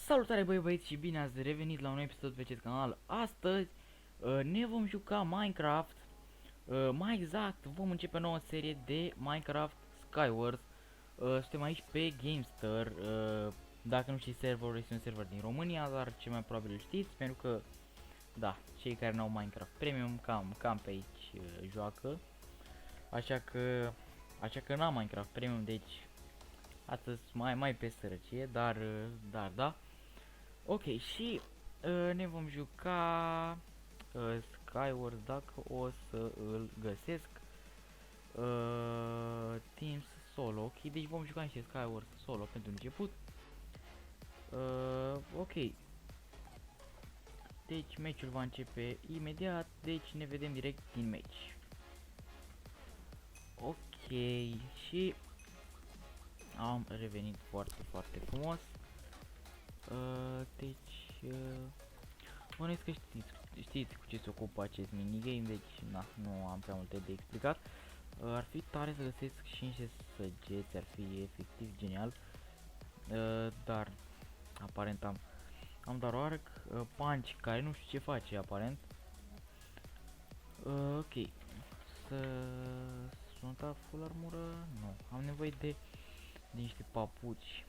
Salutare băieți și bine ați revenit la un episod pe acest canal. Astăzi ne vom juca Minecraft. Mai exact, vom începe o nouă serie de Minecraft Skywars. Suntem aici pe Gamestar. Dacă nu știți serverul, este un server din România, dar ce mai probabil îl știți, pentru că, da, cei care n-au Minecraft Premium cam pe aici joacă. Așa că n-am Minecraft Premium, deci astăzi mai pe sărăcie, dar da. Ok, și ne vom juca Skywars dacă o să îl găsesc. Teams solo, ok, deci vom juca niște Skywars solo pentru început. Ok, deci meciul va începe imediat, deci ne vedem direct din meci. Ok, și am revenit foarte frumos. Deci bănuiesc că știți cu ce se ocupă acest minigame, deci nu am prea multe de explicat. Ar fi tare să găsesc și niște săgeți, ar fi efectiv genial. Dar aparent am doar arc, punch care nu știu ce face aparent. Ok, sunt full armură? Nu, am nevoie de niște papuci.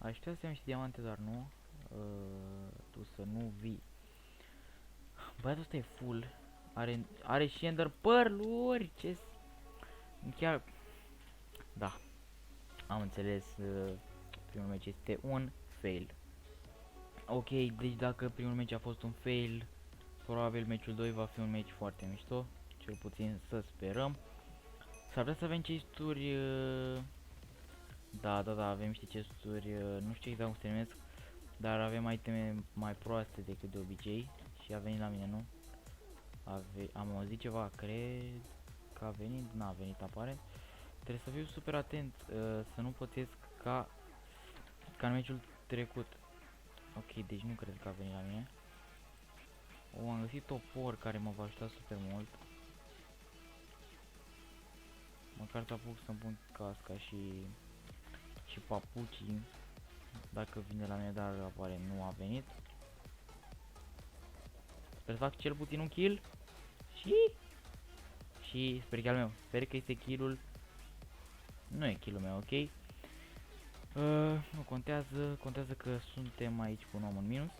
Aș putea să iau niște diamante, dar nu. Tu să nu vii. Băiatul ăsta e full. Are și ender pearl-uri. Ce chiar. Da. Am înțeles. Primul meci este un fail. Ok, deci dacă primul meci a fost un fail, probabil meciul 2 va fi un meci foarte mișto. Cel puțin să sperăm. S-ar putea să avem chesturi. Da, avem niște chesturi. Nu știu exact cum se numesc, dar avem iteme mai proaste decât de obicei. Și a venit la mine, nu? Am auzit ceva, cred că a venit, n-a venit aparent. Trebuie să fiu super atent, să nu pățesc ca în meciul trecut. Ok, deci nu cred că a venit la mine. Am găsit topor care mă va ajuta super mult. Măcar să apuc să-mi pun casca și papucii, dacă vine la mine, dar aparent nu a venit. Sper să fac cel puțin un kill. Și sper că e al meu. Sper că este kill-ul. Nu e kill-ul meu, ok? Nu contează. Contează că suntem aici cu un om în minus.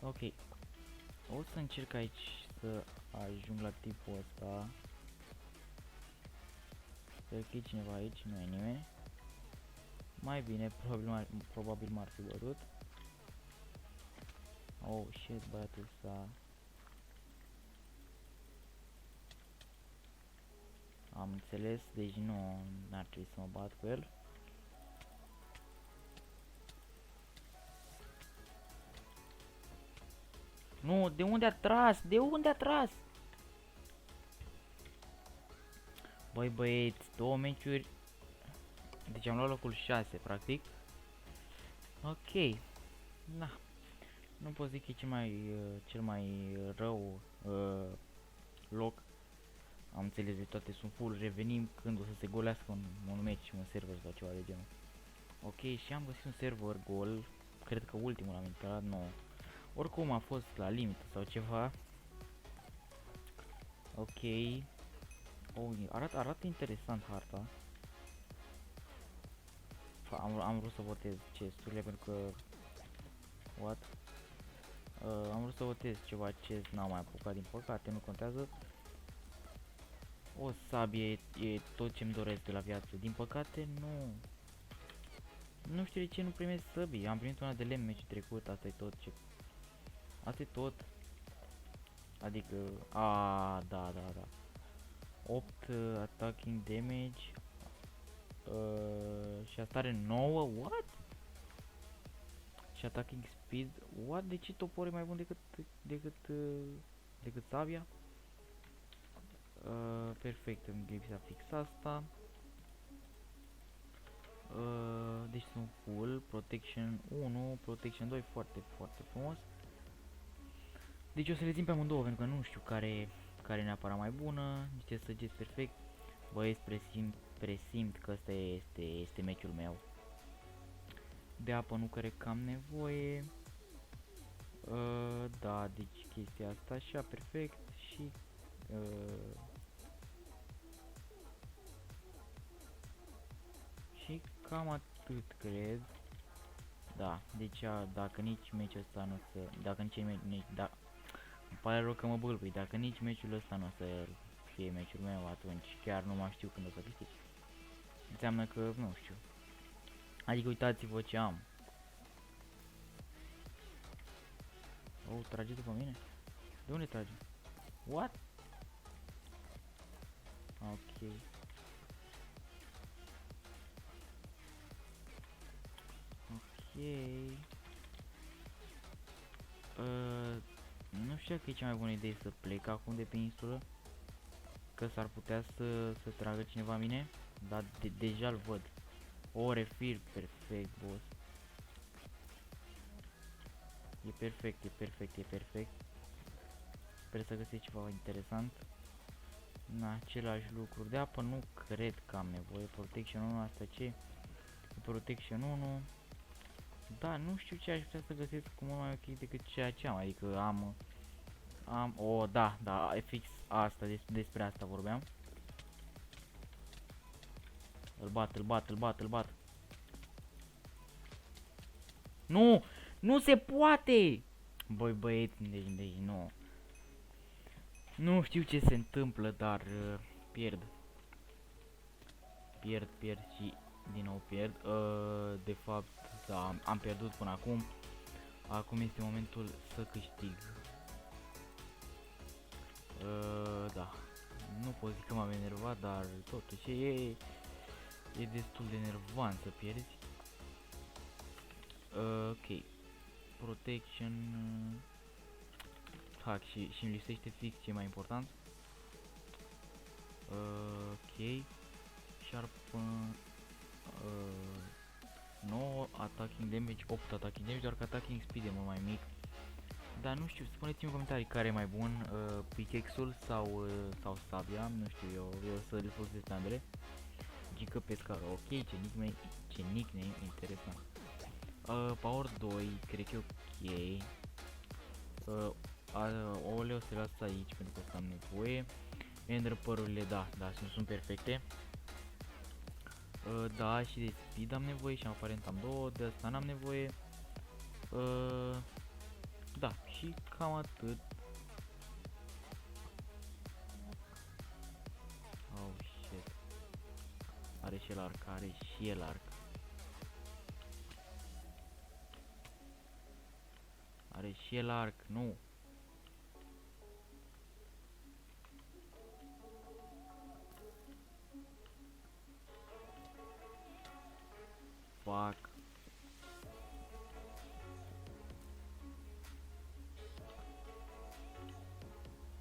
Ok. O să încerc aici să ajung la tipul ăsta. Sper că e cineva aici. Nu e nimeni. Mai bine, probabil m-ar fi bătut. Oh shit, băiatul ăsta. Am înțeles, deci nu ar trebui să mă bat cu el. Nu, de unde a tras? De unde a tras? Băi băieți, două meciuri. Deci am luat locul 6 practic. Ok. Na. Nu pot zic că e cel mai rău loc. Am înțeles, de toate sunt full, revenim când o să se golească un meci, un server sau ceva de genul. Ok, și am găsit un server gol. Cred că ultimul am intrat, nu. Oricum a fost la limită sau ceva. Ok. Oh, arată interesant harta. Am vrut să votez chesturile pentru că... What? Am vrut să votez ceva chest, n-am mai apucat din păcate, nu contează. O sabie e tot ce-mi doresc de la viață. Din păcate nu. Nu știu de ce nu primesc săbii. Am primit una de lemn meciul trecut, asta e tot ce... Asta e tot. Adică... Da. 8 attacking damage. Și asta are 9, what? Și attacking speed, what? De ce topor e mai bun decât sabia? Perfect, îmi lipsea fix asta. Deci sunt full, protection 1, protection 2, foarte frumos. Deci o să le țin pe amândouă, pentru că nu știu care e neapărat mai bună. Niște săgeți perfect. Băieți, presimt că ăsta este meciul meu. De apă nu cred că am nevoie. Da, deci chestia asta așa, perfect. Și și cam atât cred. Da, deci dacă nici meciul ăsta nu o să... Dacă nici da, îmi pare rău că mă bâlbâi. Dacă nici meciul ăsta nu o să fie meciul meu, atunci chiar nu mai știu când o să câștig. Înseamnă că, nu știu. Adică uitați-vă ce am. Oh, trage după mine? De unde trage? What? Ok. Ok. Nu știu dacă e cea mai bună idee să plec acum de pe insulă. Că s-ar putea să tragă cineva mine. Dar deja îl văd. O refil, perfect, boss. E perfect, e perfect, e perfect. Sper să găsesc ceva interesant. Na, același lucru. De apă nu cred că am nevoie. Protection 1, asta ce? Protection 1. Da, nu știu ce aș putea să găsesc cu mult mai ok decât ceea ce am. Adică am... Da, fix asta, despre asta vorbeam. Îl bat. Nu! Nu se poate! Băi, băieți, deci nu. Nu știu ce se întâmplă, dar pierd. Pierd și din nou pierd. De fapt, da, am pierdut până acum. Acum este momentul să câștig. Da. Nu pot zic că m-am enervat, dar totuși e destul de enervant să pierzi. Ok. Protection. Hack și îmi lipsește fix ce e mai important. Ok. Sharp 9 attacking damage, 8 attacking damage, doar că attacking speed e mult mai mic. Dar nu știu, spuneți-mi în comentarii care e mai bun, pickaxe-ul sau sabia, nu știu, eu să le folosesc pe ambele. Gică pescar, ok, ce nickname interesant. Power 2, cred că e ok. Ouăle o să le las aici pentru că o să am nevoie. Ender părurile, da, sunt perfecte. Da, și de speed am nevoie și aparent am două, de asta n-am nevoie. Da, și cam atât. Oh shit. Are și el arc, Are și el arc, nu. Fuck.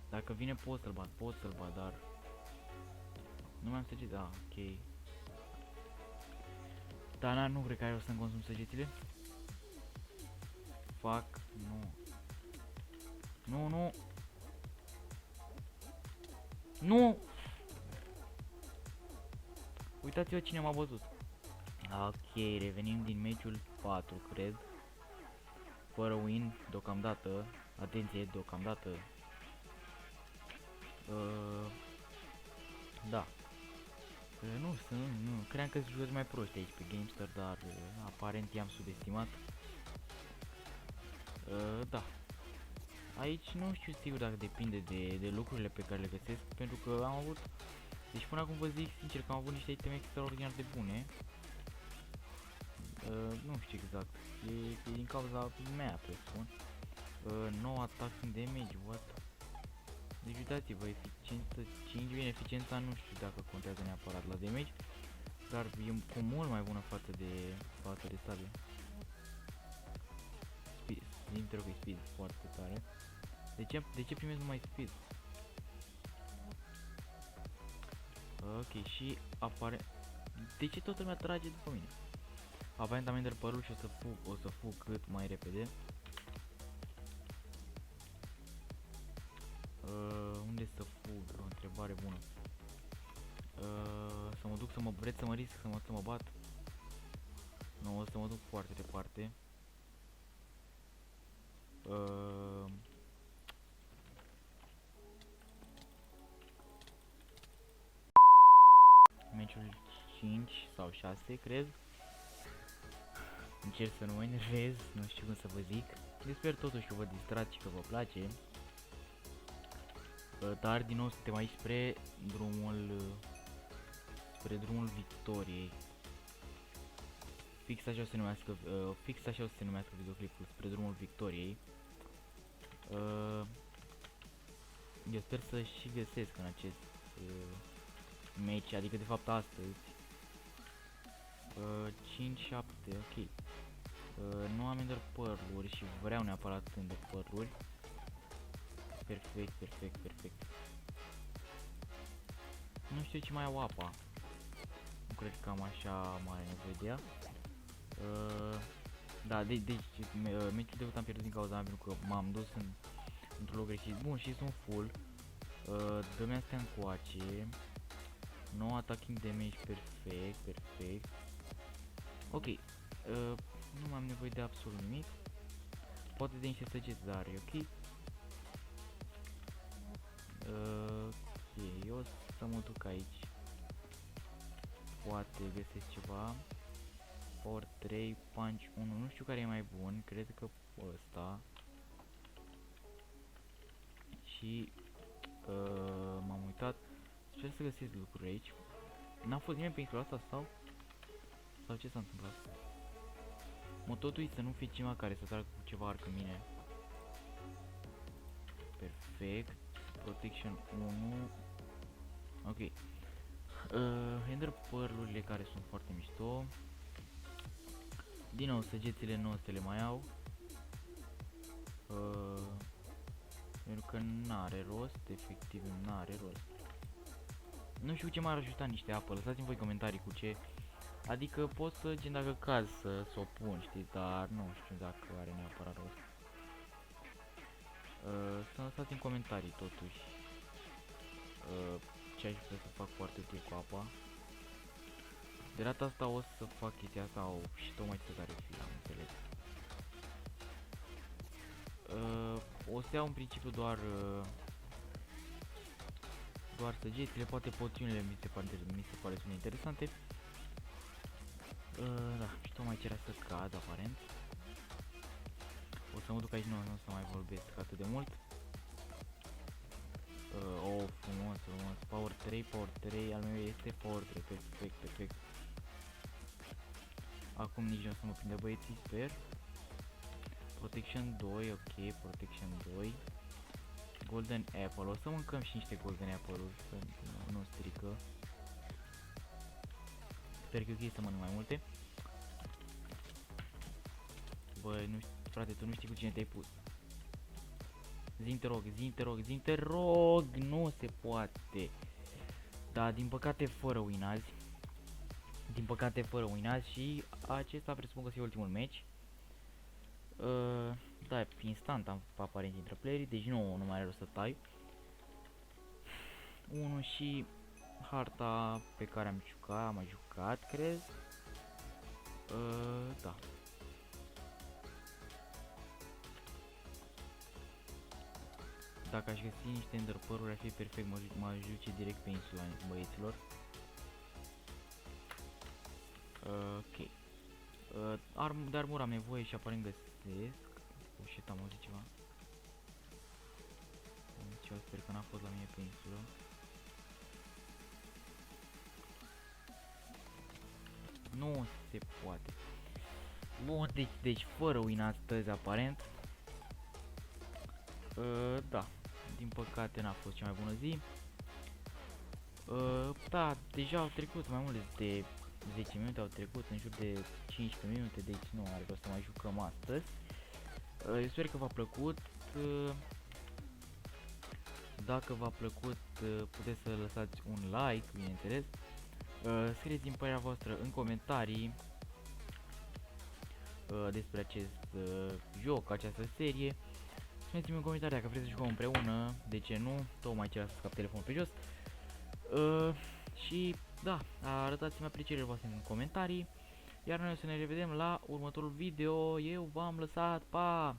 Dacă vine pot să-l bat, dar nu mai am săgeți, ok. Da, nu cred că ai o să-mi consum săgețile. Fuck, nu. Nu! Uitați-vă cine m-a bătut. Ok, revenim din meciul 4, cred. Fără win, deocamdată. Atenție, deocamdată. Da. Nu, cream că sunt jucători mai proști aici pe Gamestar, dar aparent i-am subestimat. Da. Aici nu știu sigur dacă depinde de lucrurile pe care le găsesc, pentru că am avut... Deci până acum vă zic sincer că am avut niște iteme extraordinar de bune. Nu știu exact. E din cauza mea, presupun. 9 attacking damage, what? Deci uitați-vă, eficiență 5, bine, eficiența nu știu dacă contează neapărat la damage, dar e cu mult mai bună față de sabie. Speed, dintre că e speed foarte tare. De ce primesc numai speed? Ok, și apare... De ce toată lumea trage după mine? Aparent am ender părul și o să fug cât mai repede. Unde să fug? O întrebare bună. Să mă duc vreți să mă risc să mă bat? Nu, o să mă duc foarte departe. Meciul 5 sau 6, cred. Încerc să nu mă enervez, nu știu cum să vă zic. Eu sper totuși că vă distrați și că vă place. Dar din nou suntem aici spre drumul victoriei. Fix așa o să se numească, videoclipul, spre drumul victoriei. Eu sper să și găsesc în acest match, adică de fapt astăzi. 5-7, ok. Nu am ender părluri și vreau neapărat ender părluri. Perfect, perfect, perfect. Nu știu ce mai au apa. Nu cred că am așa mare nevoie de ea. Da, deci meciul de am pierdut din cauza mea, pentru că m-am dus într-un loc greșit. Bun, și sunt full. Dă-mi astea încoace. No attacking damage, perfect, perfect. Ok, nu mai am nevoie de absolut nimic. Poate de niște săgeți, dar e ok. Ok, eu o să mă duc aici. Poate găsesc ceva. Power 3, punch 1, nu știu care e mai bun, cred că ăsta. Și m-am uitat. Sper să găsesc lucruri aici. N-a fost nimeni pe insula asta sau ce s-a întâmplat? Mototul să nu fie cineva care să tragă cu ceva arc în mine. Perfect. Protection 1. Ok. Ender pearl-urile care sunt foarte mișto. Din nou, săgețile nu o să le mai au. Pentru că n-are rost, efectiv n-are rost. Nu știu ce m-ar ajuta niște apă, lăsați-mi voi comentarii cu ce. Adică pot să, gen dacă caz, să o pun, știți, dar nu știu dacă are neapărat rost. Să lăsați în comentarii totuși ce aș vrea să fac foarte util cu apa. De data asta o să fac chestia asta și tocmai ce tare fi, am înțeles. O să iau în principiu doar săgețile, poate poțiunile mi se pare sunt interesante. Da, și tocmai ce era să cad, aparent. O să mă duc aici, nu o să mai vorbesc atât de mult. Frumos, frumos. Power 3, al meu este Power 3, perfect, perfect. Acum nici nu o să mă prinde băieții, sper. Protection 2, ok, Protection 2. Golden Apple, o să mâncăm și niște Golden Apple-uri, să nu strică. Sper că e ok să mănânc mai multe. Băi, nu știu, frate, tu nu știi cu cine te-ai pus. Zi-mi te rog, zi-mi te rog, zi-mi te rog, nu se poate. Da, din păcate fără win azi. Din păcate fără win azi și acesta presupun că să fie ultimul match. Da, instant am aparent dintre playerii, deci nu mai are rost să tai. 1 și harta pe care am mai jucat, cred. Da. Dacă aș găsi niște ender pearl-uri ar fi perfect, mă ajunge direct pe insula băieților. Ok. De armură am nevoie și aparent găsesc. Oh shit, am auzit ceva. Sper că n-a fost la mine pe insulă. Nu se poate. Bun, deci fără win astăzi aparent. Da, din păcate n-a fost cea mai bună zi. Da, deja au trecut mai mult de 10 minute, au trecut în jur de 15 minute, deci nu are rost să mai jucăm astăzi. Eu sper că v-a plăcut. Dacă v-a plăcut, puteți să lăsați un like, bineînțeles. Scrieți-mi părerea voastră în comentarii despre acest joc, această serie. Spuneți-mi în comentarii dacă vreți să jucăm împreună, de ce nu, tocmai ce să scap telefonul pe jos. Și da, arătați-mi aprecierile voastre în comentarii Iar noi o să ne revedem la următorul video. Eu v-am lăsat, pa!